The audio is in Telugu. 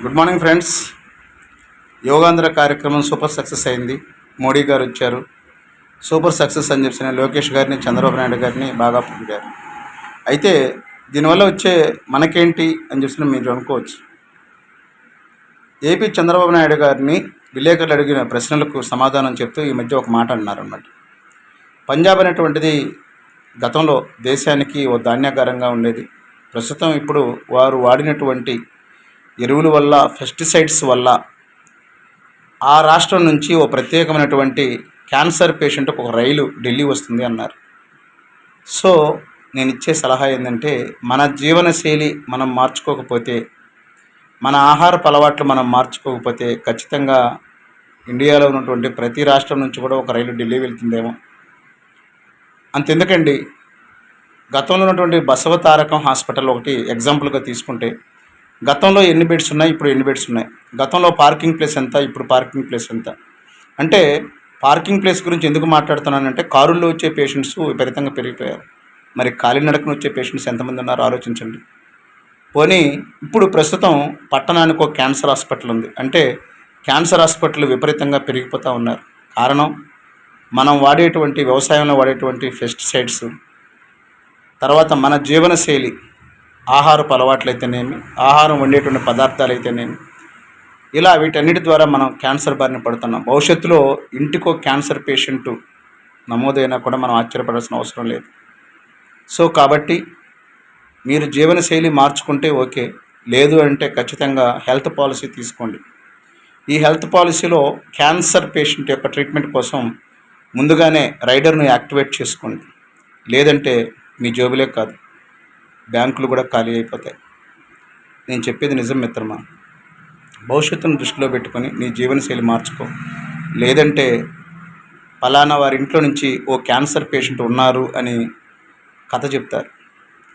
Good morning friends. యోగాంధ్ర కార్యక్రమం సూపర్ సక్సెస్ అయింది. మోడీ గారు వచ్చారు, సూపర్ సక్సెస్ అని చెప్పి లోకేష్ గారిని, చంద్రబాబు నాయుడు గారిని బాగా పొగిడారు. అయితే దీనివల్ల వచ్చే మనకేంటి అని చెప్పి మీరు అనుకోవచ్చు. ఏపీ చంద్రబాబు నాయుడు గారిని విలేకరులు అడిగిన ప్రశ్నలకు సమాధానం చెప్తూ ఈ మధ్య ఒక మాట అన్నారన్నమాట. పంజాబ్ అనేటువంటిది గతంలో దేశానికి ఓ ధాన్యాగారంగా ఉండేది. ప్రస్తుతం ఇప్పుడు వారు వాడినటువంటి ఎరువుల వల్ల, పెస్టిసైడ్స్ వల్ల ఆ రాష్ట్రం నుంచి ఓ ప్రత్యేకమైనటువంటి క్యాన్సర్ పేషెంట్కి ఒక రైలు ఢిల్లీ వస్తుంది అన్నారు. సో నేను ఇచ్చే సలహా ఏంటంటే, మన జీవనశైలి మనం మార్చుకోకపోతే, మన ఆహారపు అలవాట్లు మనం మార్చుకోకపోతే ఖచ్చితంగా ఇండియాలో ఉన్నటువంటి ప్రతి రాష్ట్రం నుంచి కూడా ఒక రైలు ఢిల్లీ వెళ్తుందేమో. అంతెందుకండి, గతంలో ఉన్నటువంటి బసవ తారకం హాస్పిటల్ ఒకటి ఎగ్జాంపుల్గా తీసుకుంటే, గతంలో ఎన్ని బెడ్స్ ఉన్నాయి, ఇప్పుడు ఎన్ని బెడ్స్ ఉన్నాయి, గతంలో పార్కింగ్ ప్లేస్ ఎంత, ఇప్పుడు పార్కింగ్ ప్లేస్ ఎంత. అంటే పార్కింగ్ ప్లేస్ గురించి ఎందుకు మాట్లాడుతున్నానంటే, కారుల్లో వచ్చే పేషెంట్స్ విపరీతంగా పెరిగిపోయారు. మరి కాలినడకన వచ్చే పేషెంట్స్ ఎంతమంది ఉన్నారో ఆలోచించండి. పోనీ ఇప్పుడు ప్రస్తుతం పట్టణానికి ఒక క్యాన్సర్ హాస్పిటల్ ఉంది అంటే, క్యాన్సర్ హాస్పిటల్ విపరీతంగా పెరిగిపోతూ ఉన్నారు. కారణం మనం వాడేటువంటి, వ్యవసాయంలో వాడేటువంటి పెస్టిసైడ్స్, తర్వాత మన జీవనశైలి, ఆహారపు అలవాట్లయితేనేమి, ఆహారం వండేటువంటి పదార్థాలు అయితేనేమి, ఇలా వీటన్నిటి ద్వారా మనం క్యాన్సర్ బారిన పడుతున్నాం. భవిష్యత్తులో ఇంటికో క్యాన్సర్ పేషెంట్ నమోదైనా కూడా మనం ఆశ్చర్యపడాల్సిన అవసరం లేదు. సో కాబట్టి మీరు జీవనశైలి మార్చుకుంటే ఓకే, లేదు అంటే ఖచ్చితంగా హెల్త్ పాలసీ తీసుకోండి. ఈ హెల్త్ పాలసీలో క్యాన్సర్ పేషెంట్ యొక్క ట్రీట్మెంట్ కోసం ముందుగానే రైడర్ను యాక్టివేట్ చేసుకోండి. లేదంటే మీ జోబులే కాదు, బ్యాంకులు కూడా ఖాళీ అయిపోతాయి. నేను చెప్పేది నిజం మిత్రమా. భవిష్యత్తును దృష్టిలో పెట్టుకొని నీ జీవనశైలి మార్చుకో. లేదంటే ఫలానా వారి ఇంట్లో నుంచి ఓ క్యాన్సర్ పేషెంట్ ఉన్నారు అని కథ చెప్తారు.